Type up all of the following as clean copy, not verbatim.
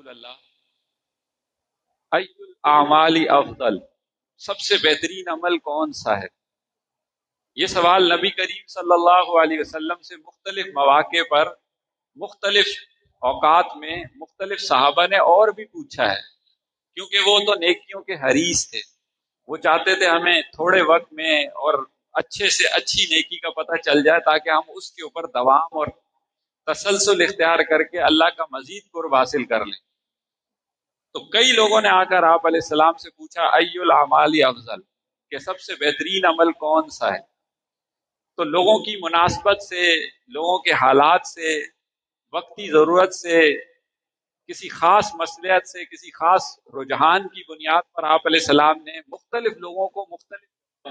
رسول اللہ، ای الاعمال افضل، سب سے بہترین عمل کون سا ہے؟ یہ سوال نبی کریم صلی اللہ علیہ وسلم سے مختلف مواقع پر، مختلف اوقات میں مختلف صحابہ نے اور بھی پوچھا ہے، کیونکہ وہ تو نیکیوں کے حریص تھے، وہ چاہتے تھے ہمیں تھوڑے وقت میں اور اچھے سے اچھی نیکی کا پتہ چل جائے تاکہ ہم اس کے اوپر دوام اور تسلسل اختیار کر کے اللہ کا مزید قرب حاصل کر لیں۔ تو کئی لوگوں نے آ کر آپ علیہ السلام سے پوچھا ای الاعمال افضل، کہ سب سے بہترین عمل کون سا ہے؟ تو لوگوں کی مناسبت سے، لوگوں کے حالات سے، وقتی ضرورت سے، کسی خاص مصلحت سے، کسی خاص رجحان کی بنیاد پر آپ علیہ السلام نے مختلف لوگوں کو مختلف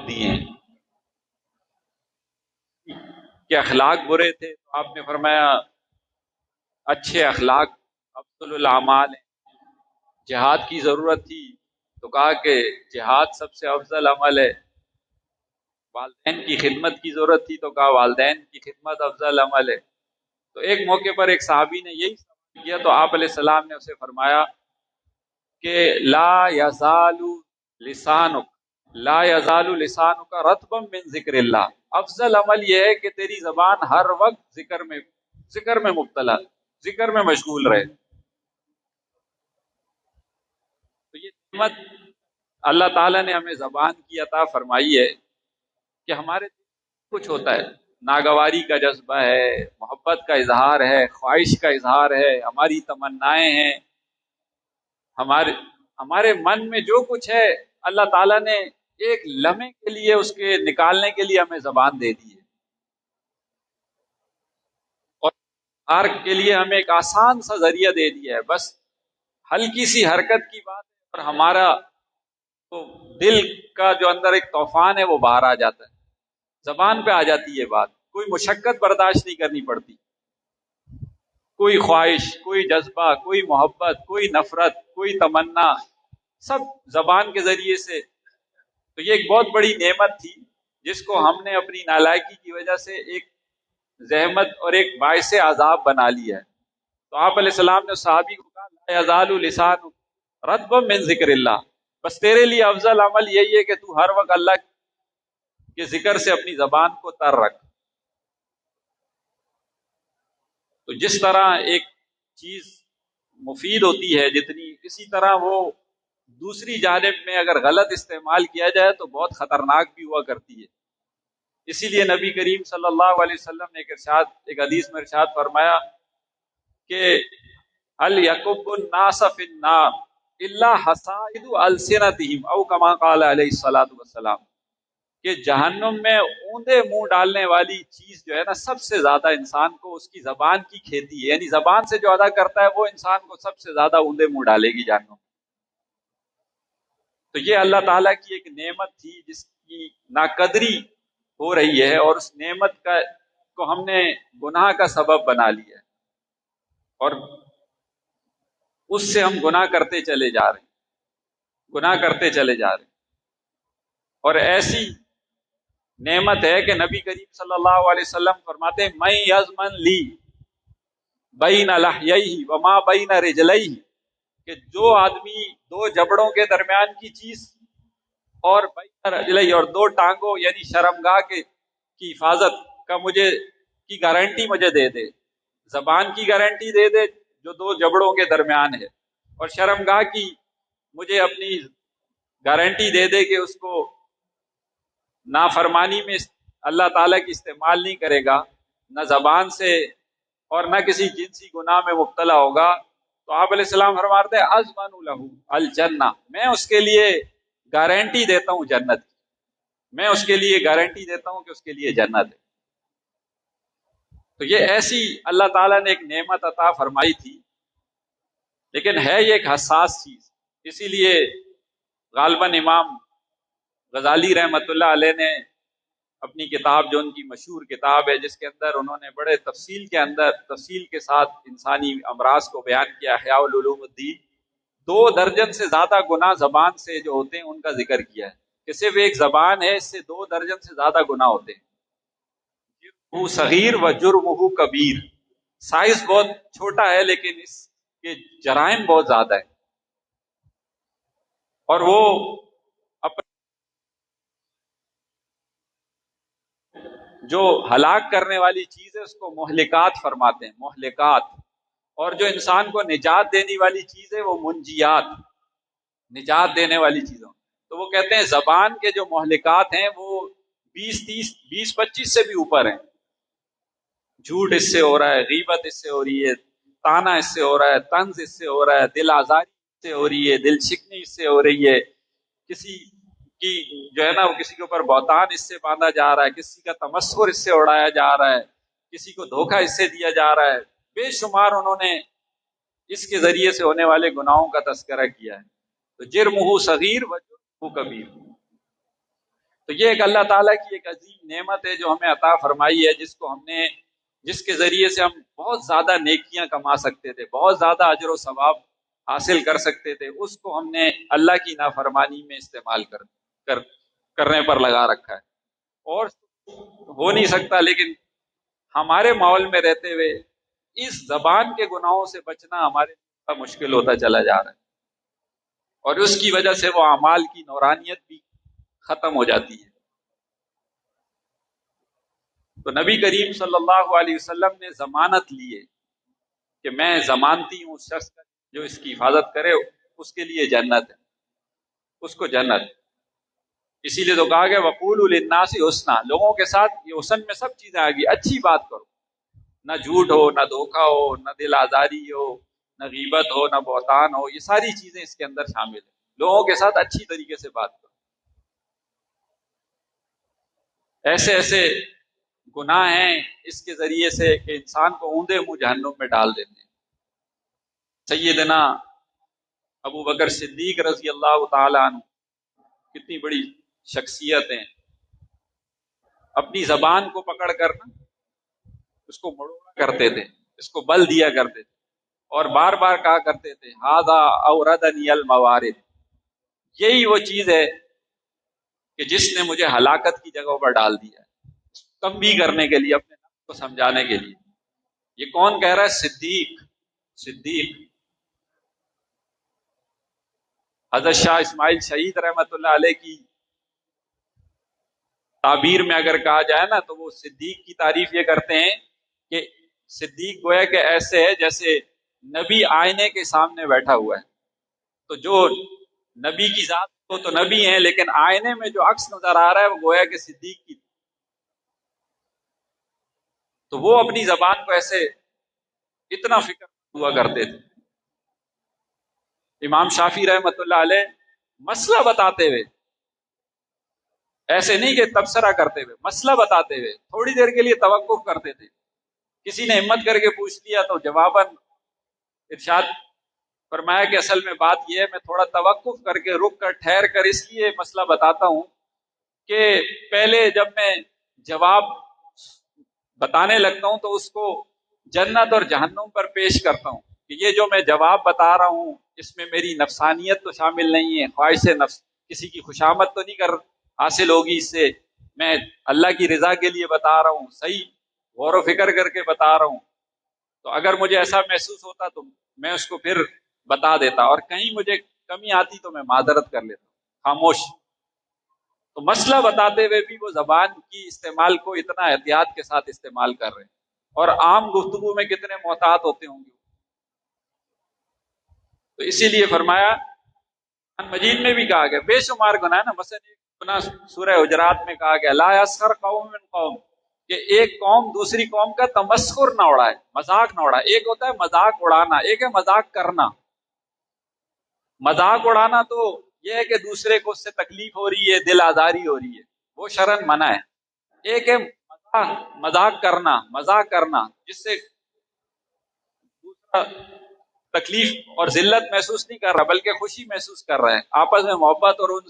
دیے ہیں۔ کہ اخلاق برے تھے تو آپ نے فرمایا اچھے اخلاق افضل الاعمال ہیں۔ جہاد کی ضرورت تھی تو کہا کہ جہاد سب سے افضل عمل ہے۔ والدین کی خدمت کی ضرورت تھی تو کہا والدین کی خدمت افضل عمل ہے۔ تو ایک موقع پر ایک صحابی نے یہی سوال کیا تو آپ علیہ السلام نے اسے فرمایا کہ لا یزال لسانک رطبا من ذکر اللہ، افضل عمل یہ ہے کہ تیری زبان ہر وقت ذکر میں مبتلا، ذکر میں مشغول رہے۔ تو یہ نعمت اللہ تعالیٰ نے ہمیں زبان کی عطا فرمائی ہے کہ ہمارے کچھ ہوتا ہے، ناگواری کا جذبہ ہے، محبت کا اظہار ہے، خواہش کا اظہار ہے، ہماری تمنائیں ہیں، ہمارے من میں جو کچھ ہے اللہ تعالیٰ نے ایک لمحے کے لیے اس کے نکالنے کے لیے ہمیں زبان دے دی ہے، اور اظہار کے لیے ہمیں ایک آسان سا ذریعہ دے دیا ہے، بس ہلکی سی حرکت کی بات ہے اور ہمارا تو دل کا جو اندر ایک طوفان ہے وہ باہر آ جاتا ہے، زبان پہ آ جاتی ہے بات، کوئی مشقت برداشت نہیں کرنی پڑتی، کوئی خواہش، کوئی جذبہ، کوئی محبت، کوئی نفرت، کوئی تمنا، سب زبان کے ذریعے سے۔ تو یہ ایک بہت بڑی نعمت تھی جس کو ہم نے اپنی نالائکی کی وجہ سے ایک زحمت اور ایک باعث عذاب بنا لیا ہے۔ تو آپ علیہ السلام نے صحابی کو کہا لا یزال لسان رطبا من ذکر اللہ، بس تیرے لیے افضل عمل یہی ہے کہ تو ہر وقت اللہ کے ذکر سے اپنی زبان کو تر رکھ۔ تو جس طرح ایک چیز مفید ہوتی ہے جتنی، اسی طرح وہ دوسری جانب میں اگر غلط استعمال کیا جائے تو بہت خطرناک بھی ہوا کرتی ہے۔ اسی لیے نبی کریم صلی اللہ علیہ وسلم نے ایک حدیث میں ارشاد فرمایا کہ هل يكب الناس في النار الا حصائد السنتهم او كما قال علیہ الصلوۃ والسلام، کہ جہنم میں اوندے منہ ڈالنے والی چیز جو ہے نا سب سے زیادہ انسان کو اس کی زبان کی کھیتی ہے، یعنی زبان سے جو ادا کرتا ہے وہ انسان کو سب سے زیادہ اوندے منہ ڈالے گی جہنم۔ تو یہ اللہ تعالیٰ کی ایک نعمت تھی جس کی ناقدری ہو رہی ہے، اور اس نعمت کو ہم نے گناہ کا سبب بنا لیا ہے، اور اس سے ہم گناہ کرتے چلے جا رہے ہیں، گناہ کرتے چلے جا رہے ہیں۔ اور ایسی نعمت ہے کہ نبی کریم صلی اللہ علیہ وسلم فرماتے ہیں میں یضمن لی بین لحییہ وما بین رجلیہ، کہ جو آدمی دو جبڑوں کے درمیان کی چیز اور بین رجلیہ اور دو ٹانگوں یعنی شرمگاہ کی حفاظت کا کی گارنٹی مجھے دے دے، زبان کی گارنٹی دے دے جو دو جبڑوں کے درمیان ہے، اور شرمگاہ کی مجھے اپنی گارنٹی دے دے کہ اس کو نافرمانی میں اللہ تعالیٰ کی استعمال نہیں کرے گا، نہ زبان سے اور نہ کسی جنسی گناہ میں مبتلا ہوگا، تو آپ علیہ السلام فرماتے ہیں اضمن لہ الجنہ، میں اس کے لیے گارنٹی دیتا ہوں جنت کی، میں اس کے لیے گارنٹی دیتا ہوں کہ اس کے لیے جنت ہے۔ تو یہ ایسی اللہ تعالیٰ نے ایک نعمت عطا فرمائی تھی، لیکن ہے یہ ایک حساس چیز، اسی لیے غالباً امام غزالی رحمۃ اللہ علیہ نے اپنی کتاب جو ان کی مشہور کتاب ہے جس کے اندر انہوں نے بڑے تفصیل کے ساتھ انسانی امراض کو بیان کیا، احیاء العلوم الدین، 2 درجن سے زیادہ گناہ زبان سے جو ہوتے ہیں ان کا ذکر کیا ہے، کہ صرف ایک زبان ہے اس سے 2 درجن سے زیادہ گناہ ہوتے ہیں۔ جرمہ صغیر و جرمہ کبیر، سائز بہت چھوٹا ہے لیکن اس کہ جرائم بہت زیادہ ہے، اور وہ اپنے جو ہلاک کرنے والی چیز ہے اس کو مہلکات فرماتے ہیں، مہلکات، اور جو انسان کو نجات دینے والی چیز ہے وہ منجیات، نجات دینے والی چیزوں۔ تو وہ کہتے ہیں زبان کے جو مہلکات ہیں وہ 20-25 سے بھی اوپر ہیں۔ جھوٹ اس سے ہو رہا ہے، غیبت اس سے ہو رہی ہے، تانا اس سے ہو رہا ہے، طنز اس سے ہو رہا ہے، دل آزاری اس سے ہو رہی ہے، دل شکنی اس سے ہو رہی ہے، کسی کی جو ہے نا وہ کسی کے اوپر بہتان اس سے باندھا جا رہا ہے، کسی کا تمسخر اس سے اڑایا جا رہا ہے، کسی کو دھوکہ اس سے دیا جا رہا ہے۔ بے شمار انہوں نے اس کے ذریعے سے ہونے والے گناہوں کا تذکرہ کیا ہے۔ تو جرمہ صغیر و جرمہ کبیر، تو یہ ایک اللہ تعالیٰ کی ایک عظیم نعمت ہے جو ہمیں عطا فرمائی ہے، جس کے ذریعے سے ہم بہت زیادہ نیکیاں کما سکتے تھے، بہت زیادہ اجر و ثواب حاصل کر سکتے تھے، اس کو ہم نے اللہ کی نافرمانی میں استعمال کرنے پر لگا رکھا ہے، اور ہو نہیں سکتا۔ لیکن ہمارے ماحول میں رہتے ہوئے اس زبان کے گناہوں سے بچنا ہمارے لیے مشکل ہوتا چلا جا رہا ہے، اور اس کی وجہ سے وہ اعمال کی نورانیت بھی ختم ہو جاتی ہے۔ تو نبی کریم صلی اللہ علیہ وسلم نے ضمانت لی ہے کہ میں ضمانتی ہوں اس شخص کا جو اس کی حفاظت کرے اس کے لیے جنت ہے، اس کو جنت۔ اسی لیے تو کہا گیا وقولوا للناس حسنا، لوگوں کے ساتھ یہ حسن میں سب چیزیں آ گئی، اچھی بات کرو، نہ جھوٹ ہو، نہ دھوکہ ہو، نہ دل آزاری ہو، نہ غیبت ہو، نہ بہتان ہو، یہ ساری چیزیں اس کے اندر شامل ہیں۔ لوگوں کے ساتھ اچھی طریقے سے بات کرو۔ ایسے ایسے گناہ ہیں اس کے ذریعے سے کہ انسان کو اوندے منہ جہنم میں ڈال دیتے ہیں۔ سیدنا ابو بکر صدیق رضی اللہ تعالی عنہ کتنی بڑی شخصیت ہیں، اپنی زبان کو پکڑ کر نا اس کو مڑوڑا کرتے تھے، اس کو بل دیا کرتے تھے، اور بار بار کہا کرتے تھے ھذا اوردنی الموارد، یہی وہ چیز ہے کہ جس نے مجھے ہلاکت کی جگہوں پر ڈال دیا ہے، تنبیہ کرنے کے لیے، اپنے نفس کو سمجھانے کے لیے۔ یہ کون کہہ رہا ہے؟ صدیق حضرت شاہ اسماعیل شہید رحمت اللہ علیہ کی تعبیر میں اگر کہا جائے نا تو وہ صدیق کی تعریف یہ کرتے ہیں کہ صدیق گویا کہ ایسے ہے جیسے نبی آئینے کے سامنے بیٹھا ہوا ہے، تو جو نبی کی ذات کو تو نبی ہیں لیکن آئینے میں جو عکس نظر آ رہا ہے وہ گویا کہ صدیق کی، تو وہ اپنی زبان کو ایسے اتنا فکر ہوا کرتے تھے۔ امام شافعی رحمت اللہ علیہ مسئلہ بتاتے ہوئے، ایسے نہیں کہ تبصرہ کرتے ہوئے، مسئلہ بتاتے ہوئے تھوڑی دیر کے لیے توقف کرتے تھے، کسی نے ہمت کر کے پوچھ لیا تو جواباً ارشاد فرمایا کہ اصل میں بات یہ ہے میں تھوڑا توقف کر کے رک کر ٹھہر کر اس لیے مسئلہ بتاتا ہوں کہ پہلے جب میں جواب بتانے لگتا ہوں تو اس کو جنت اور جہنم پر پیش کرتا ہوں کہ یہ جو میں جواب بتا رہا ہوں اس میں میری نفسانیت تو شامل نہیں ہے، خواہش نفس، کسی کی خوشامد تو نہیں حاصل ہوگی اس سے، میں اللہ کی رضا کے لیے بتا رہا ہوں، صحیح غور و فکر کر کے بتا رہا ہوں، تو اگر مجھے ایسا محسوس ہوتا تو میں اس کو پھر بتا دیتا، اور کہیں مجھے کمی آتی تو میں معذرت کر لیتا، خاموش۔ تو مسئلہ بتاتے ہوئے بھی وہ زبان کی استعمال کو اتنا احتیاط کے ساتھ استعمال کر رہے ہیں، اور عام گفتگو میں کتنے محتاط ہوتے ہوں گے۔ تو اسی لیے فرمایا قرآن مجید میں بھی کہا گیا بے شمار گناہ ہے نا، مثلا ایک گناہ سورہ حجرات میں کہا گیا لا یسخر قوم من قوم، کہ ایک قوم دوسری قوم کا تمسخر نہ اڑائے، مذاق نہ اڑائے۔ ایک ہوتا ہے مذاق اڑانا، ایک ہے مذاق کرنا۔ مذاق اڑانا تو یہ ہے کہ دوسرے کو اس سے تکلیف ہو رہی ہے، دل آزاری ہو رہی ہے، وہ شرعاً منع ہے۔ ایک ہے مذاق کرنا جس سے دوسرا تکلیف اور ذلت محسوس نہیں کر رہا بلکہ خوشی محسوس کر رہا ہے، آپس میں محبت اور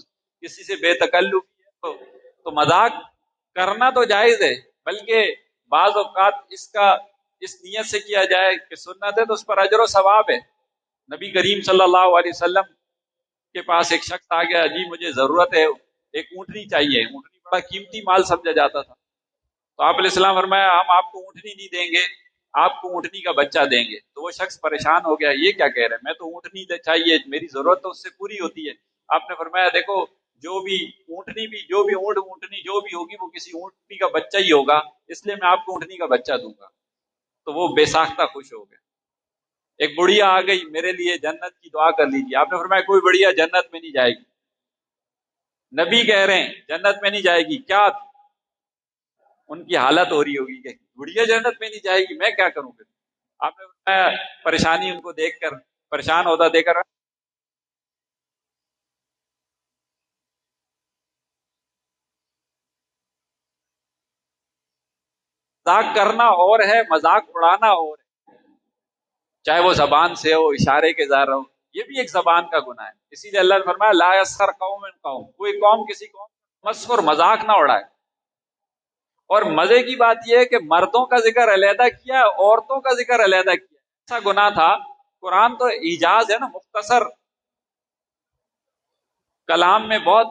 کسی سے بے تکلفی ہے تو مذاق کرنا تو جائز ہے، بلکہ بعض اوقات اس نیت سے کیا جائے کہ سنت ہے تو اس پر اجر و ثواب ہے۔ نبی کریم صلی اللہ علیہ وسلم کے پاس ایک شخص آ گیا، جی مجھے ضرورت ہے، ایک اونٹنی چاہیے، اونٹنی بڑا قیمتی مال سمجھا جاتا تھا، تو آپ علیہ السلام فرمایا ہم آپ کو اونٹنی نہیں دیں گے، آپ کو اونٹنی کا بچہ دیں گے. تو وہ شخص پریشان ہو گیا, یہ کیا کہہ رہے ہیں, میں تو اونٹنی چاہیے, میری ضرورت تو اس سے پوری ہوتی ہے. آپ نے فرمایا دیکھو جو بھی اونٹنی جو بھی ہوگی وہ کسی اونٹنی کا بچہ ہی ہوگا, اس لیے میں آپ کو اونٹنی کا بچہ دوں گا. تو وہ بے ساختہ خوش ہو گئے. ایک بڑھیا آ گئی, میرے لیے جنت کی دعا کر لیجیے. آپ نے فرمایا کوئی بڑھیا جنت میں نہیں جائے گی. نبی کہہ رہے ہیں جنت میں نہیں جائے گی, کیا ان کی حالت ہو رہی ہوگی کہ بڑھیا جنت میں نہیں جائے گی, میں کیا کروں پھر. آپ نے فرمایا پریشانی ان کو دیکھ کر, پریشان ہوتا دیکھ کر, مذاق کرنا اور ہے, مذاق اڑانا اور ہے, چاہے وہ زبان سے ہو, اشارے کے ظاہر ہو, یہ بھی ایک زبان کا گناہ ہے. اسی لیے اللہ نے فرمایا لا یسخر قوم من قوم, کوئی قوم کسی قوم مسخر مذاق نہ اڑائے. اور مزے کی بات یہ ہے کہ مردوں کا ذکر علیحدہ کیا, عورتوں کا ذکر علیحدہ کیا. ایسا گناہ تھا, قرآن تو ایجاز ہے نا, مختصر کلام میں بہت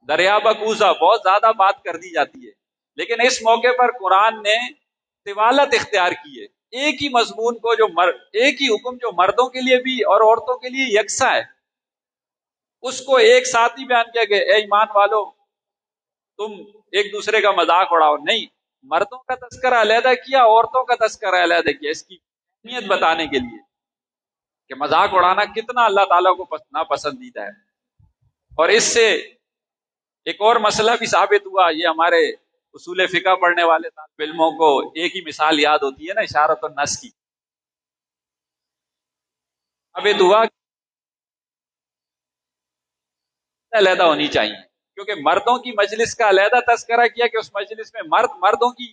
دریا بکوزہ بہت زیادہ بات کر دی جاتی ہے, لیکن اس موقع پر قرآن نے طوالت اختیار کی ہے. ایک ہی مضمون کو ایک ہی حکم جو مردوں کے لیے بھی اور عورتوں کے لیے یکساں ہے, اس کو ایک ساتھ ہی بیان کیا کہ اے ایمان والو تم ایک دوسرے کا مذاق اڑاؤ. نہیں, مردوں کا تذکرہ علیحدہ کیا, عورتوں کا تذکرہ علیحدہ کیا, اس کی اہمیت بتانے کے لیے کہ مذاق اڑانا کتنا اللہ تعالیٰ کو ناپسندیدہ ہے. اور اس سے ایک اور مسئلہ بھی ثابت ہوا. یہ ہمارے اصول فقہ پڑھنے والے طالب علموں کو ایک ہی مثال یاد ہوتی ہے نا, اشارت النص کی. ثابت ہوا علیحدہ ہونی چاہیے, کیونکہ مردوں کی مجلس کا علیحدہ تذکرہ کیا کہ اس مجلس میں مردوں کی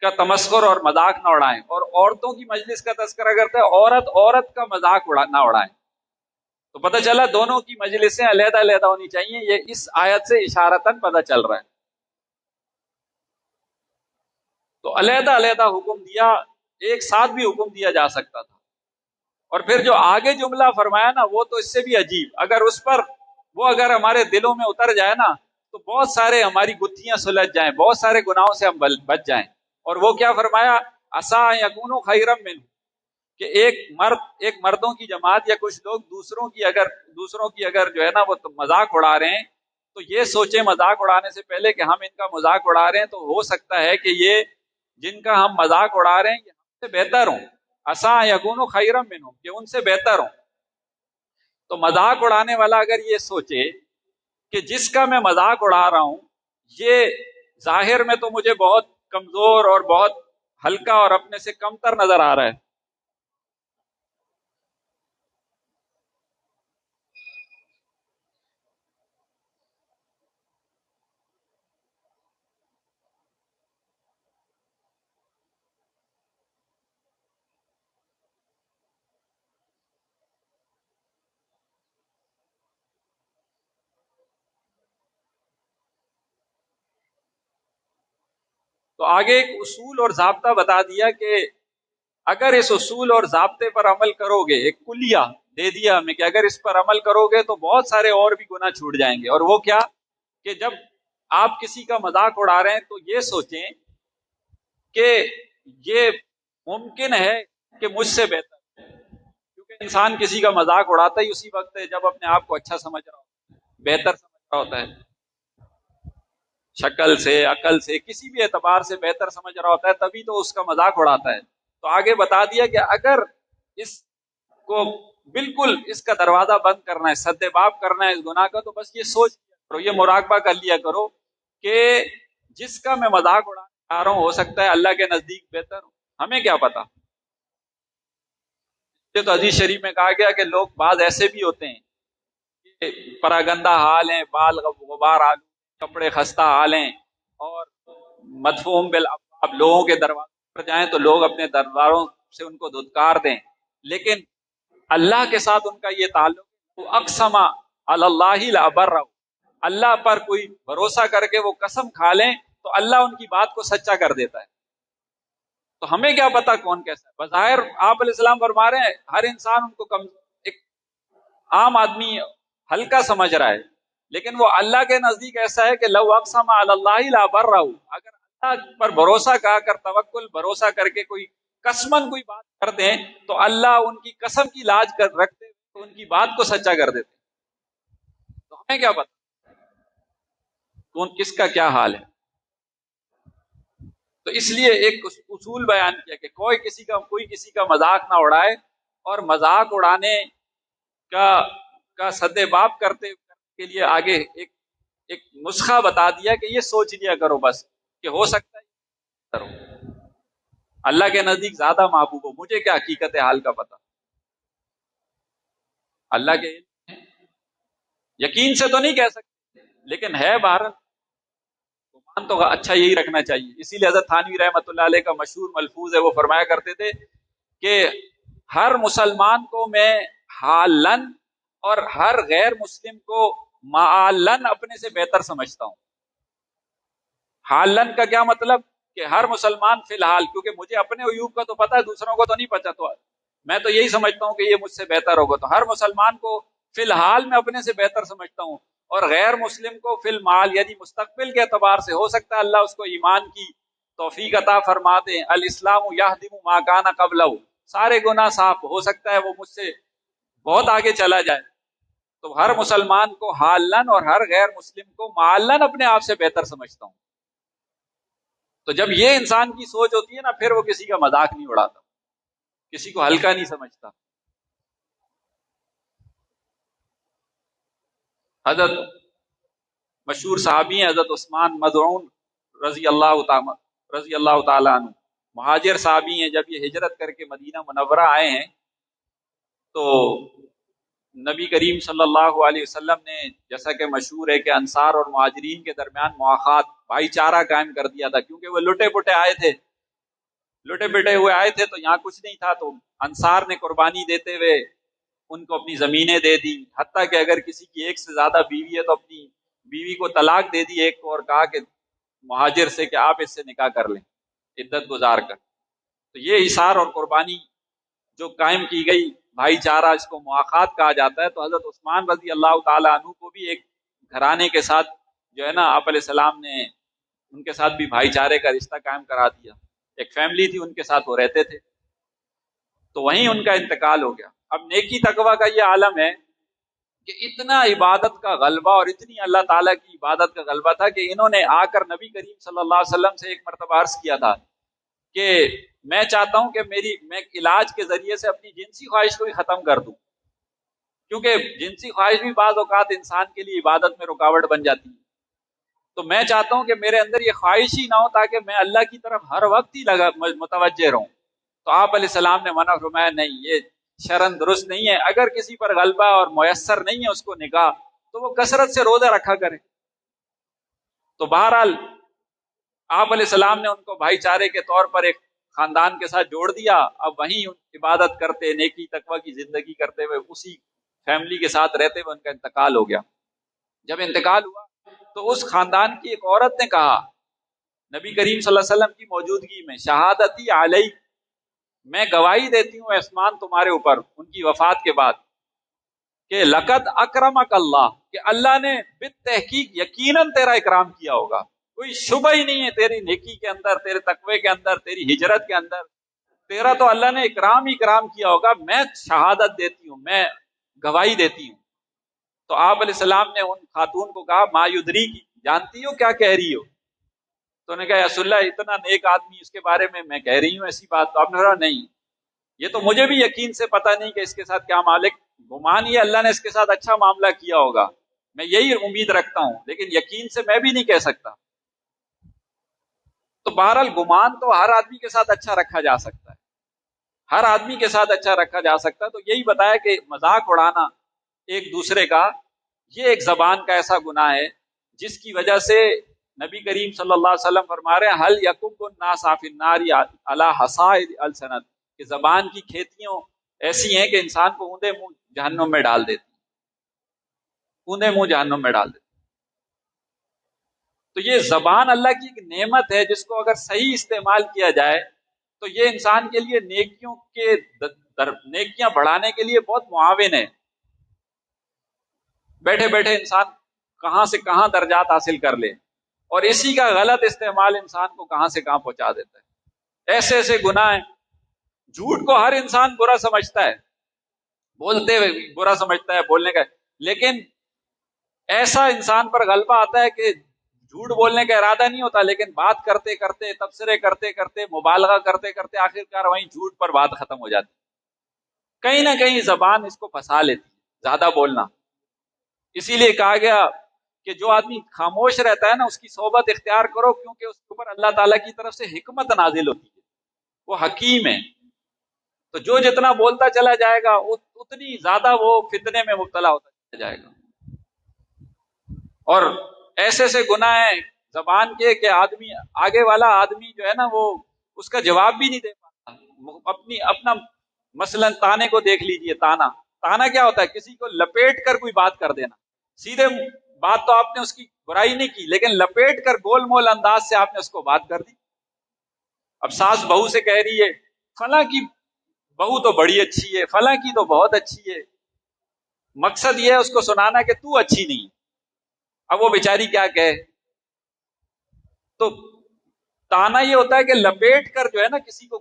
کا تمسخر اور مذاق نہ اڑائیں, اور عورتوں کی مجلس کا تذکرہ کرتے ہیں عورت کا مذاق نہ اڑائیں. تو پتہ چلا دونوں کی مجلسیں علیحدہ علیحدہ ہونی چاہیے. یہ اس آیت سے اشارتاً پتہ چل رہا ہے. تو علیحدہ علیحدہ حکم دیا, ایک ساتھ بھی حکم دیا جا سکتا تھا. اور پھر جو آگے جملہ فرمایا نا وہ تو اس سے بھی عجیب, اگر ہمارے دلوں میں اتر جائے نا تو بہت سارے ہماری گتھیاں سلجھ جائیں, بہت سارے گناہوں سے ہم بچ جائیں. اور وہ کیا فرمایا, عسیٰ ان یکونوا خیرا منہ, کہ ایک مردوں کی جماعت یا کچھ لوگ دوسروں کی اگر جو ہے نا وہ مذاق اڑا رہے ہیں, تو یہ سوچیں مذاق اڑانے سے پہلے کہ ہم ان کا مذاق اڑا رہے ہیں تو ہو سکتا ہے کہ یہ جن کا ہم مذاق اڑا رہے ہیں یہ ہم سے بہتر ہوں. عسیٰ ان یکونوا خیرا منہم, کہ ان سے بہتر ہوں. تو مذاق اڑانے والا اگر یہ سوچے کہ جس کا میں مذاق اڑا رہا ہوں یہ ظاہر میں تو مجھے بہت کمزور اور بہت ہلکا اور اپنے سے کمتر نظر آ رہا ہے, تو آگے ایک اصول اور ضابطہ بتا دیا کہ اگر اس اصول اور ضابطے پر عمل کرو گے, ایک کلیہ دے دیا ہمیں کہ اگر اس پر عمل کرو گے تو بہت سارے اور بھی گناہ چھوٹ جائیں گے. اور وہ کیا کہ جب آپ کسی کا مذاق اڑا رہے ہیں تو یہ سوچیں کہ یہ ممکن ہے کہ مجھ سے بہتر ہے, کیونکہ انسان کسی کا مذاق اڑاتا ہی اسی وقت ہے جب اپنے آپ کو اچھا سمجھ رہا ہوتا ہے, بہتر سمجھ رہا ہوتا ہے, شکل سے عقل سے کسی بھی اعتبار سے بہتر سمجھ رہا ہوتا ہے, تبھی تو اس کا مذاق اڑاتا ہے. تو آگے بتا دیا کہ اگر اس کو بالکل اس کا دروازہ بند کرنا ہے, سد باب کرنا ہے اس گناہ کا, تو بس یہ سوچ لیا کرو, یہ مراقبہ کر لیا کرو کہ جس کا میں مذاق اڑانا چاہ رہا ہوں ہو سکتا ہے اللہ کے نزدیک بہتر ہو, ہمیں کیا پتا. یہ تو حدیث شریف میں کہا گیا کہ لوگ بعض ایسے بھی ہوتے ہیں کہ پراگندہ حال ہیں, بال غبار آلو, کپڑے خستہ حال ہیں, اور مدفوم اب لوگوں کے دروازوں پر جائیں تو لوگ اپنے درباروں سے ان کو دھتکار دیں, لیکن اللہ کے ساتھ ان کا یہ تعلق اقسم علی اللہ لابرہ, اللہ پر کوئی بھروسہ کر کے وہ قسم کھا لیں تو اللہ ان کی بات کو سچا کر دیتا ہے. تو ہمیں کیا پتا کون کیسا ہے. بظاہر آپ علیہ السلام فرما رہے ہیں ہر انسان ان کو ایک عام آدمی ہلکا سمجھ رہا ہے, لیکن وہ اللہ کے نزدیک ایسا ہے کہ لو اقسم علی اللہ لابرہ, اگر اللہ پر بھروسہ کر توکل بھروسہ کر کے کوئی قسمن کوئی بات کر دیں تو اللہ ان کی قسم کی لاج کر رکھتے تو ان کی بات کو سچا کر دیتے. تو ہمیں کیا پتا کون کس کا کیا حال ہے. تو اس لیے ایک اصول بیان کیا کہ کوئی کسی کا مذاق نہ اڑائے، اور مذاق اڑانے کا سد باب کرتے کے لیے آگے ایک نسخہ بتا دیا کہ یہ سوچ لیا کرو بس کہ ہو سکتا ہے کرو، اللہ کے نزدیک زیادہ محبوب ہو، مجھے کیا حقیقت حال کا پتہ، اللہ کے یقین سے تو نہیں کہہ سکتے لیکن ہے بہرحال گمان تو اچھا یہی رکھنا چاہیے. اسی لیے حضرت تھانوی رحمۃ اللہ علیہ کا مشہور ملفوظ ہے، وہ فرمایا کرتے تھے کہ ہر مسلمان کو میں حالن اور ہر غیر مسلم کو معالن اپنے سے بہتر سمجھتا ہوں. حالن کا کیا مطلب کہ ہر مسلمان فی الحال، کیونکہ مجھے اپنے عیوب کا تو پتہ ہے دوسروں کو تو نہیں پتہ، تو میں تو یہی سمجھتا ہوں کہ یہ مجھ سے بہتر ہوگا، تو ہر مسلمان کو فی الحال میں اپنے سے بہتر سمجھتا ہوں، اور غیر مسلم کو فی المال یعنی مستقبل کے اعتبار سے ہو سکتا ہے اللہ اس کو ایمان کی توفیق عطا فرما دیں. الاسلام یہدم ما کان قبلہ، سارے گناہ صاف ہو سکتا ہے وہ مجھ سے بہت آگے چلا جائے. تو ہر مسلمان کو حالن اور ہر غیر مسلم کو معلن اپنے آپ سے بہتر سمجھتا ہوں. تو جب یہ انسان کی سوچ ہوتی ہے نا، پھر وہ کسی کا مذاق نہیں اڑاتا، کسی کو ہلکا نہیں سمجھتا. حضرت مشہور صحابی ہیں حضرت عثمان مظعون رضی اللہ تعالیٰ عنہ، مہاجر صحابی ہیں. جب یہ ہجرت کر کے مدینہ منورہ آئے ہیں تو نبی کریم صلی اللہ علیہ وسلم نے، جیسا کہ مشہور ہے کہ انصار اور مہاجرین کے درمیان مواخات بھائی چارہ قائم کر دیا تھا، کیونکہ وہ لٹے پٹے ہوئے آئے تھے تو یہاں کچھ نہیں تھا. تو انصار نے قربانی دیتے ہوئے ان کو اپنی زمینیں دے دی، حتیٰ کہ اگر کسی کی ایک سے زیادہ بیوی ہے تو اپنی بیوی کو طلاق دے دی ایک کو، اور کہا کہ مہاجر سے کہ آپ اس سے نکاح کر لیں عدت گزار کر. تو یہ اثار اور قربانی جو قائم کی گئی بھائی چارہ، اس کو مواخات کہا جاتا ہے. تو حضرت عثمان رضی اللہ تعالیٰ عنہ کو بھی ایک گھرانے کے ساتھ جو ہے نا آپ علیہ السلام نے ان کے ساتھ بھی بھائی چارے کا رشتہ قائم کرا دیا. ایک فیملی تھی ان کے ساتھ وہ رہتے تھے، تو وہیں ان کا انتقال ہو گیا. اب نیکی تقوی کا یہ عالم ہے کہ اتنا عبادت کا غلبہ اور اتنی اللہ تعالیٰ کی عبادت کا غلبہ تھا کہ انہوں نے آ کر نبی کریم صلی اللہ علیہ وسلم سے ایک مرتبہ عرض کیا تھا کہ میں چاہتا ہوں کہ میں علاج کے ذریعے سے اپنی جنسی خواہش کو بھی ختم کر دوں، کیونکہ جنسی خواہش بھی بعض اوقات انسان کے لیے عبادت میں رکاوٹ بن جاتی ہے. تو میں چاہتا ہوں کہ میرے اندر یہ خواہش ہی نہ ہو تاکہ میں اللہ کی طرف ہر وقت ہی متوجہ رہوں. تو آپ علیہ السلام نے منع فرمایا نہیں، یہ شرن درست نہیں ہے. اگر کسی پر غلبہ اور میسر نہیں ہے اس کو نکاح تو وہ کثرت سے روزہ رکھا کرے. تو بہرحال آپ علیہ السلام نے ان کو بھائی چارے کے طور پر ایک خاندان کے ساتھ جوڑ دیا. اب وہیں عبادت کرتے نیکی تقوی کی زندگی کرتے ہوئے اسی فیملی کے ساتھ رہتے ہوئے ان کا انتقال ہو گیا. جب انتقال ہوا تو اس خاندان کی ایک عورت نے کہا نبی کریم صلی اللہ علیہ وسلم کی موجودگی میں، شہادتی علیک، میں گواہی دیتی ہوں عثمان تمہارے اوپر ان کی وفات کے بعد کہ لقد اکرمک اللہ، کہ اللہ نے بالتحقیق یقیناً تیرا اکرام کیا ہوگا. کوئی شبہ ہی نہیں ہے تیری نیکی کے اندر، تیرے تقوی کے اندر، تیری ہجرت کے اندر، تیرا تو اللہ نے اکرام ہی اکرام کیا ہوگا. میں شہادت دیتی ہوں، میں گواہی دیتی ہوں. تو آپ علیہ السلام نے ان خاتون کو کہا ما یدری کی، جانتی ہو کیا کہہ رہی ہو؟ تو نے کہا یا رسول اللہ اتنا نیک آدمی اس کے بارے میں کہہ رہی ہوں ایسی بات. تو آپ نے کہا نہیں، یہ تو مجھے بھی یقین سے پتہ نہیں کہ اس کے ساتھ کیا مالک گمان، یہ اللہ نے اس کے ساتھ اچھا معاملہ کیا ہوگا، میں یہی امید رکھتا ہوں، لیکن یقین سے میں بھی نہیں کہہ سکتا. تو بہرحال گمان تو ہر آدمی کے ساتھ اچھا رکھا جا سکتا ہے، ہر آدمی کے ساتھ اچھا رکھا جا سکتا ہے. تو یہی بتایا کہ مذاق اڑانا ایک دوسرے کا، یہ ایک زبان کا ایسا گناہ ہے جس کی وجہ سے نبی کریم صلی اللہ علیہ وسلم فرما رہے ہیں حل یکب الناس فی النار علی حصائد السنت، کہ زبان کی کھیتیوں ایسی ہیں کہ انسان کو اوندے منہ جہنم میں ڈال دیتی، اوندے منہ جہنم میں ڈال دیتی. تو یہ زبان اللہ کی ایک نعمت ہے جس کو اگر صحیح استعمال کیا جائے تو یہ انسان کے لیے نیکیاں بڑھانے کے لیے بہت معاون ہے. بیٹھے بیٹھے انسان کہاں سے کہاں درجات حاصل کر لے. اور اسی کا غلط استعمال انسان کو کہاں سے کہاں پہنچا دیتا ہے. ایسے ایسے گناہ ہیں. جھوٹ کو ہر انسان برا سمجھتا ہے، بولتے ہوئے برا سمجھتا ہے بولنے کا، لیکن ایسا انسان پر غلبہ آتا ہے کہ جھوٹ بولنے کا ارادہ نہیں ہوتا، لیکن بات کرتے کرتے، تبصرے کرتے کرتے، مبالغہ کرتے کرتے آخرکار وہیں جھوٹ پر بات ختم ہو جاتی. کہیں نہ کہیں زبان اس کو پھنسا لیتی ہے، زیادہ بولنا. اسی لیے کہا گیا کہ جو آدمی خاموش رہتا ہے نا، اس کی صحبت اختیار کرو، کیونکہ اس کے اوپر اللہ تعالیٰ کی طرف سے حکمت نازل ہوتی ہے، وہ حکیم ہے. تو جو جتنا بولتا چلا جائے گا اتنی زیادہ وہ فتنے میں مبتلا ہوتا چلا جائے گا. اور ایسے ایسے گناہ ہیں زبان کے کہ آدمی، آگے والا آدمی جو ہے نا، وہ اس کا جواب بھی نہیں دے پاتا. اپنا مثلا تانے کو دیکھ لیجئے. تانا کیا ہوتا ہے؟ کسی کو لپیٹ کر کوئی بات کر دینا. سیدھے بات تو آپ نے اس کی برائی نہیں کی، لیکن لپیٹ کر گول مول انداز سے آپ نے اس کو بات کر دی. اب ساس بہو سے کہہ رہی ہے فلاں کی بہو تو بڑی اچھی ہے، فلاں کی تو بہت اچھی ہے. مقصد یہ ہے اس کو سنانا کہ تو اچھی نہیں. اب وہ بیچاری کیا کہے؟ تو تانا یہ ہوتا ہے کہ لپیٹ کر جو ہے نا کسی کو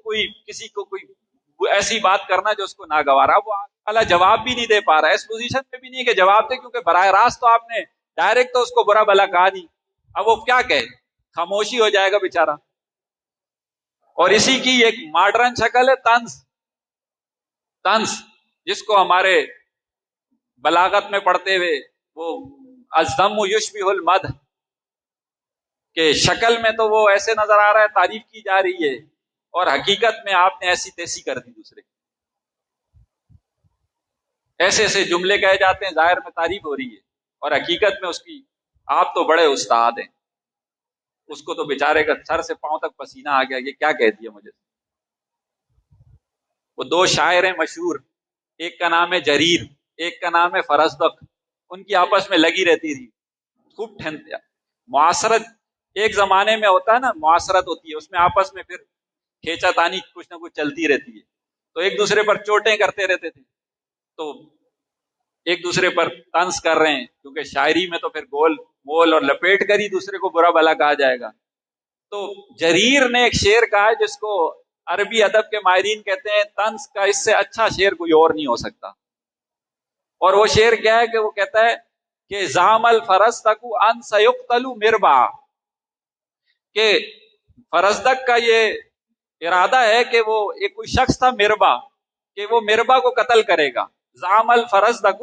کوئی ایسی بات کرنا جو اس کو ناگوارا. وہ والا جواب بھی نہیں دے پا رہا ہے، اس پوزیشن میں بھی نہیں کہ جواب دے، کیونکہ براہ راست تو آپ نے ڈائریکٹ تو اس کو برا بھلا کہا نہیں. اب وہ کیا کہے؟ خاموشی ہو جائے گا بیچارہ. اور اسی کی ایک ماڈرن شکل ہے طنز، جس کو ہمارے بلاغت میں پڑھتے ہوئے وہ الذم یشبہ المدح، کہ شکل میں تو وہ ایسے نظر آ رہا ہے تعریف کی جا رہی ہے، اور حقیقت میں آپ نے ایسی تیسی کر دی دوسرے. ایسے ایسے جملے کہے جاتے ہیں، ظاہر میں تعریف ہو رہی ہے اور حقیقت میں اس کی آپ تو بڑے استاد ہیں. اس کو تو بیچارے کا سر سے پاؤں تک پسینہ آ گیا، یہ کیا کہہ دیا مجھے. وہ دو شاعر ہیں مشہور، ایک کا نام ہے جریر، ایک کا نام ہے فرزدق. ان کی آپس میں لگی رہتی تھی خوب معاشرت. ایک زمانے میں ہوتا ہے نا، معاشرت ہوتی ہے، اس میں آپس میں پھر کھینچا تانی کچھ نہ کچھ چلتی رہتی ہے. تو ایک دوسرے پر چوٹیں کرتے رہتے تھے. تو ایک دوسرے پر طنز کر رہے ہیں، کیونکہ شاعری میں تو پھر گول مول اور لپیٹ کر ہی دوسرے کو برا بھلا کہا جائے گا. تو جریر نے ایک شعر کہا ہے جس کو عربی ادب کے ماہرین کہتے ہیں طنز کا اس سے اچھا شعر کوئی اور نہیں ہو سکتا. اور وہ شعر کیا ہے کہ وہ کہتا ہے کہ زام الفرزدق ان سیقتل مربع، کہ فرزدق کا یہ ارادہ ہے کہ وہ ایک کوئی شخص تھا مربع، کہ وہ مربع کو قتل کرے گا. زام الفرزدق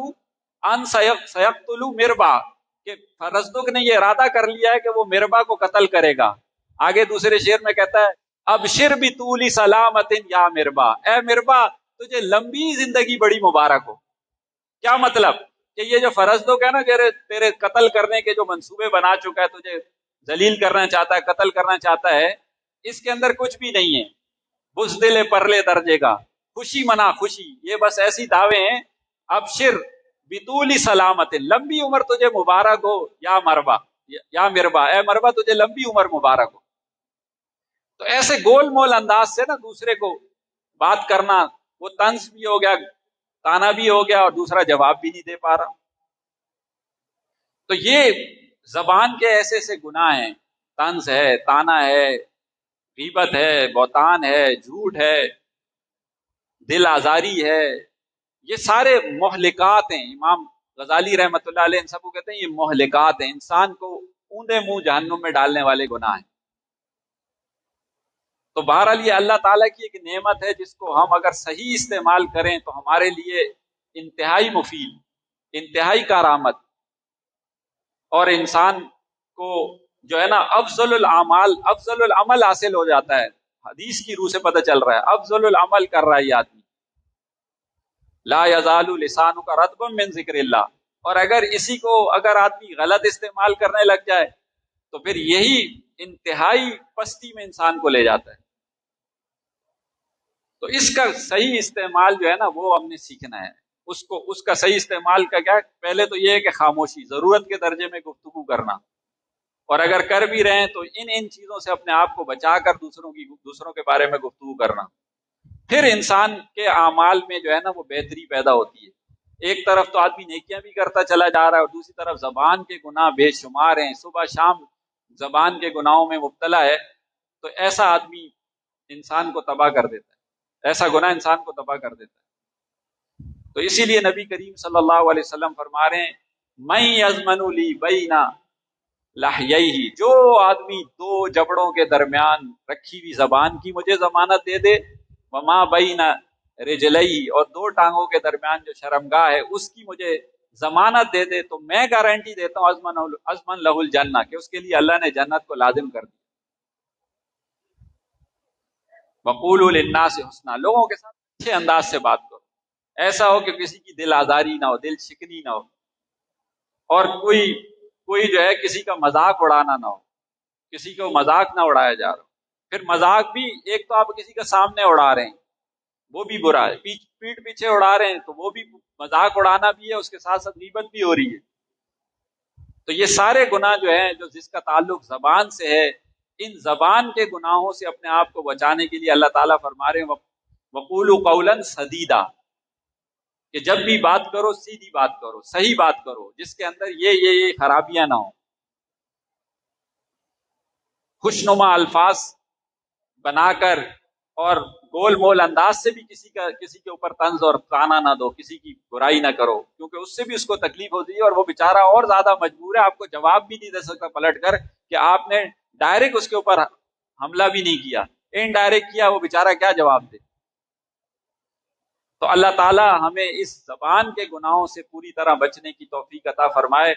ان سیقتل مربع، کہ فرزدق نے یہ ارادہ کر لیا ہے کہ وہ مربع کو قتل کرے گا. آگے دوسرے شعر میں کہتا ہے ابشر بطول سلامت یا مربع، اے مربع تجھے لمبی زندگی بڑی مبارک ہو. کیا مطلب؟ کہ یہ جو فرزدق ہے نا، تیرے قتل کرنے کے جو منصوبے بنا چکا ہے، تجھے ذلیل کرنا چاہتا ہے، قتل کرنا چاہتا ہے، اس کے اندر کچھ بھی نہیں ہے. بزدل پرلے درجے کا، خوشی منا خوشی، یہ بس ایسی دعوے ہیں. ابشر بطول سلامت، لمبی عمر تجھے مبارک ہو یا مربع، یا مربع، اے مربع تجھے لمبی عمر مبارک ہو. تو ایسے گول مول انداز سے نا دوسرے کو بات کرنا، وہ طنز بھی ہو گیا، تانا بھی ہو گیا، اور دوسرا جواب بھی نہیں دے پا رہا. تو یہ زبان کے ایسے ایسے گناہ ہیں، طنز ہے، تانا ہے، غیبت ہے، بہتان ہے، جھوٹ ہے، دل آزاری ہے. یہ سارے مہلکات ہیں. امام غزالی رحمۃ اللہ علیہ ان سب کو کہتے ہیں یہ مہلکات ہیں، انسان کو اوندے منہ جہنم میں ڈالنے والے گناہ ہیں. تو بہرحال یہ اللہ تعالیٰ کی ایک نعمت ہے جس کو ہم اگر صحیح استعمال کریں تو ہمارے لیے انتہائی مفید، انتہائی کارآمد، اور انسان کو جو ہے نا افضل العمل حاصل ہو جاتا ہے. حدیث کی روح سے پتہ چل رہا ہے افضل العمل کر رہا ہے یہ آدمی. لا یزال لسانک رطبا من ذکر اللہ. اور اگر آدمی غلط استعمال کرنے لگ جائے تو پھر یہی انتہائی پستی میں انسان کو لے جاتا ہے. تو اس کا صحیح استعمال جو ہے نا وہ ہم نے سیکھنا ہے. اس کا صحیح استعمال کا کیا؟ پہلے تو یہ ہے کہ خاموشی، ضرورت کے درجے میں گفتگو کرنا، اور اگر کر بھی رہے ہیں تو ان چیزوں سے اپنے آپ کو بچا کر دوسروں کے بارے میں گفتگو کرنا. پھر انسان کے اعمال میں جو ہے نا وہ بہتری پیدا ہوتی ہے. ایک طرف تو آدمی نیکیاں بھی کرتا چلا جا رہا ہے، اور دوسری طرف زبان کے گناہ بے شمار ہیں. صبح شام زبان کے گناہوں میں مبتلا ہے تو ایسا آدمی انسان کو تباہ کر دیتا ہے، ایسا گناہ انسان کو تباہ کر دیتا ہے۔ تو اسی لیے نبی کریم صلی اللہ علیہ وسلم فرما رہے ہیں میں یضمن لی بینا لحییہ، جو آدمی دو جبڑوں کے درمیان رکھی ہوئی زبان کی مجھے ضمانت دے دے، وما بین رجلیہ، اور دو ٹانگوں کے درمیان جو شرمگاہ ہے اس کی مجھے ضمانت دے دے، تو میں گارنٹی دیتا ہوں ازمن لہ الجنہ، کہ اس کے لیے اللہ نے جنت کو لازم کر دیا۔ وقولوا للناس حسنا، لوگوں کے ساتھ اچھے انداز سے بات کرو، ایسا ہو کہ کسی کی دل آزاری نہ ہو، دل شکنی نہ ہو، اور کوئی جو ہے کسی کا مذاق اڑانا نہ ہو، کسی کو مذاق نہ اڑایا جا رہا ہو۔ پھر مذاق بھی ایک تو آپ کسی کا سامنے اڑا رہے ہیں وہ بھی برا ہے، پیٹ پیچھے اڑا رہے ہیں تو وہ بھی مذاق اڑانا بھی ہے، اس کے ساتھ ساتھ غیبت بھی ہو رہی ہے۔ تو یہ سارے گناہ جو ہیں جو جس کا تعلق زبان سے ہے، ان زبان کے گناہوں سے اپنے آپ کو بچانے کے لیے اللہ تعالیٰ فرما رہے ہیں وقولوا قولا سدیدا، کہ جب بھی بات کرو سیدھی بات کرو، صحیح بات کرو، جس کے اندر یہ خرابیاں نہ ہوں، خوشنما الفاظ بنا کر اور گول مول انداز سے بھی کسی کے اوپر طنز اور طعنہ نہ دو، کسی کی برائی نہ کرو، کیونکہ اس سے بھی اس کو تکلیف ہوتی ہے اور وہ بیچارہ اور زیادہ مجبور ہے، آپ کو جواب بھی نہیں دے سکتا پلٹ کر کہ آپ نے ڈائریکٹ اس کے اوپر حملہ بھی نہیں کیا، انڈائریکٹ کیا، وہ بیچارہ کیا جواب دے۔ تو اللہ تعالی ہمیں اس زبان کے گناہوں سے پوری طرح بچنے کی توفیق عطا فرمائے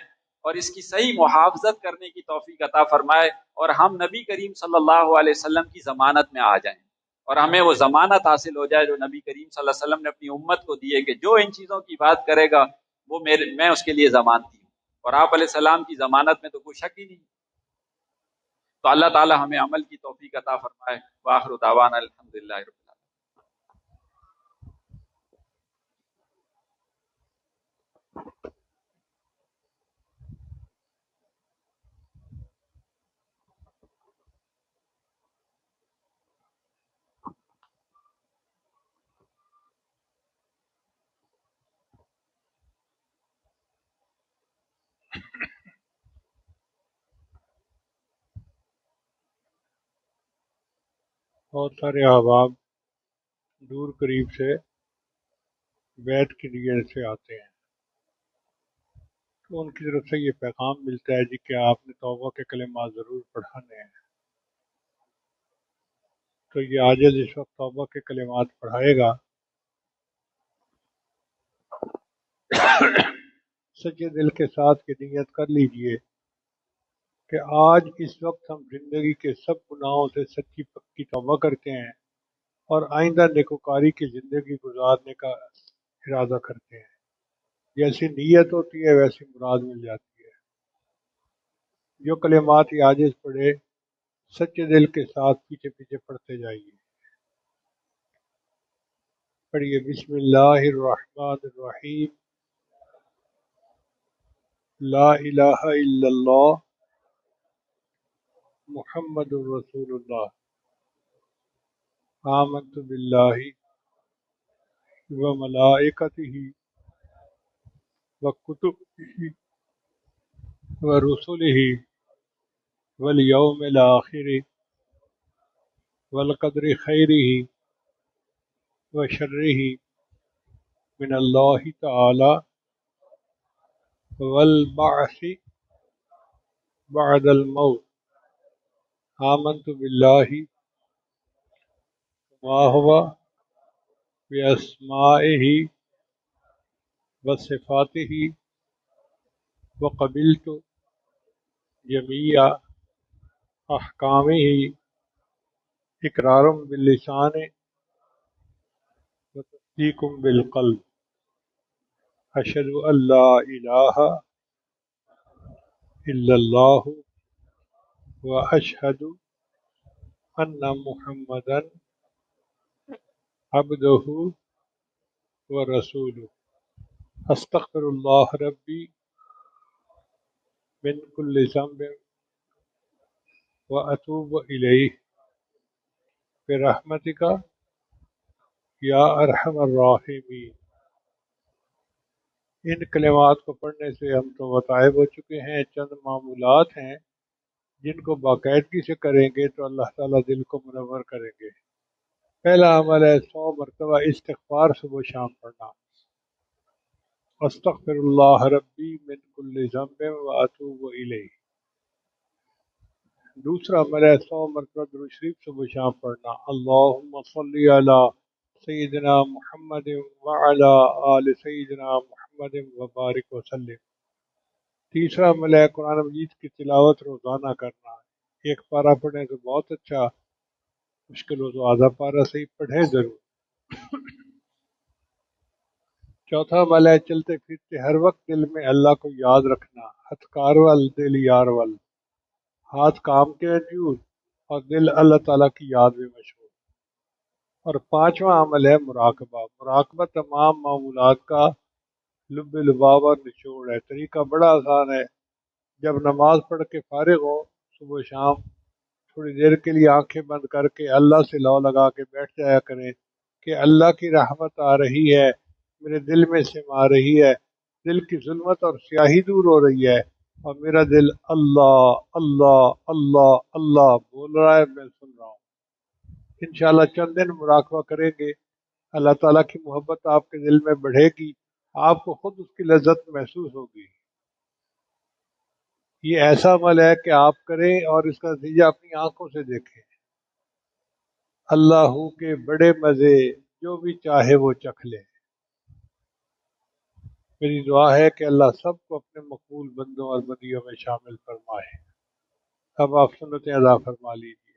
اور اس کی صحیح محافظت کرنے کی توفیق عطا فرمائے، اور ہم نبی کریم صلی اللہ علیہ وسلم کی ضمانت میں آ جائیں، اور ہمیں وہ ضمانت حاصل ہو جائے جو نبی کریم صلی اللہ علیہ وسلم نے اپنی امت کو دی ہے کہ جو ان چیزوں کی بات کرے گا وہ میں اس کے لیے ضمانتی ہوں، اور آپ علیہ السلام کی ضمانت میں تو کوئی شک ہی نہیں۔ تو اللہ تعالی ہمیں عمل کی توفیق عطا فرمائے۔ وآخر دعوانا الحمدللہ رب العالمین۔ بہت سارے احباب دور قریب سے بیت کے لیے سے آتے ہیں، تو ان کی طرف سے یہ پیغام ملتا ہے جی کہ آپ نے توبہ کے کلمات ضرور پڑھانے ہیں۔ تو یہ عاجز اس وقت توبہ کے کلمات پڑھائے گا، سچے دل کے ساتھ یہ نیت کر لیجئے کہ آج اس وقت ہم زندگی کے سب گناہوں سے سچی پکی توبہ کرتے ہیں اور آئندہ نیکوکاری کی زندگی گزارنے کا ارادہ کرتے ہیں۔ جیسی نیت ہوتی ہے ویسی مراد مل جاتی ہے۔ جو کلمات یہ عاجز پڑھے سچے دل کے ساتھ پیچھے پیچھے پڑھتے جائیے۔ پڑھیے بسم اللہ الرحمن الرحیم، لا الہ الا اللہ محمد الرسول اللہ، آمنت باللہ و ملائکتہ و کتبہ و رسلہ والیوم الآخر والقدر خیرہ و شرہ من اللہ تعالی والبعث بعد الموت، آمنت باللہ ما هو بأسمائه وصفاته وقبلت جميع أحكامه إقرار باللسان وتصديق بالقلب، أشهد أن لا إله إلا الله وأشهد أن محمدا عبده ورسوله، أستغفر الله ربي من كل ذنب وأتوب إليه برحمتك یا ارحم الراحمین۔ ان کلمات کو پڑھنے سے ہم تو غائب ہو چکے ہیں، چند معمولات ہیں جن کو باقاعدگی سے کریں گے تو اللہ تعالیٰ دل کو منور کریں گے۔ پہلا عمل ہے 100 مرتبہ استغفار صبح و شام پڑھنا، استغفر اللہ ربی من کل ذنب و اتوب الیہ۔ دوسرا عمل ہے 100 مرتبہ درود شریف صبح و شام پڑھنا، اللہم صلی علی سیدنا محمد وعلی آل سیدنا محمد وبارک وسلم۔ تیسرا عمل ہے قرآن مجید کی تلاوت روزانہ کرنا، ایک پارہ پڑھیں تو بہت اچھا، مشکل ہو تو آدھا پارہ صحیح پڑھیں ضرور۔ چوتھا عمل ہے چلتے پھرتے ہر وقت دل میں اللہ کو یاد رکھنا، ہتھکار وال دل یار وال، ہاتھ کام کے رجوع اور دل اللہ تعالیٰ کی یاد میں مشغول۔ اور پانچواں عمل ہے مراقبہ، مراقبہ تمام معمولات کا لب لباب اور نچوڑ ہے۔ طریقہ بڑا آسان ہے، جب نماز پڑھ کے فارغ ہو صبح و شام تھوڑی دیر کے لیے آنکھیں بند کر کے اللہ سے لو لگا کے بیٹھ جایا کریں کہ اللہ کی رحمت آ رہی ہے، میرے دل میں سما رہی ہے، دل کی ظلمت اور سیاہی دور ہو رہی ہے، اور میرا دل اللہ اللہ اللہ اللہ بول رہا ہے، میں سن رہا ہوں۔ انشاءاللہ چند دن مراقبہ کریں گے، اللہ تعالیٰ کی محبت آپ کے دل میں بڑھے گی، آپ کو خود اس کی لذت محسوس ہوگی۔ یہ ایسا عمل ہے کہ آپ کریں اور اس کا نتیجہ اپنی آنکھوں سے دیکھیں۔ اللہ کے بڑے مزے، جو بھی چاہے وہ چکھ لے۔ میری دعا ہے کہ اللہ سب کو اپنے مقبول بندوں اور بندیوں میں شامل فرمائے۔ اب آپ سنتیں ادا فرما لیجیے۔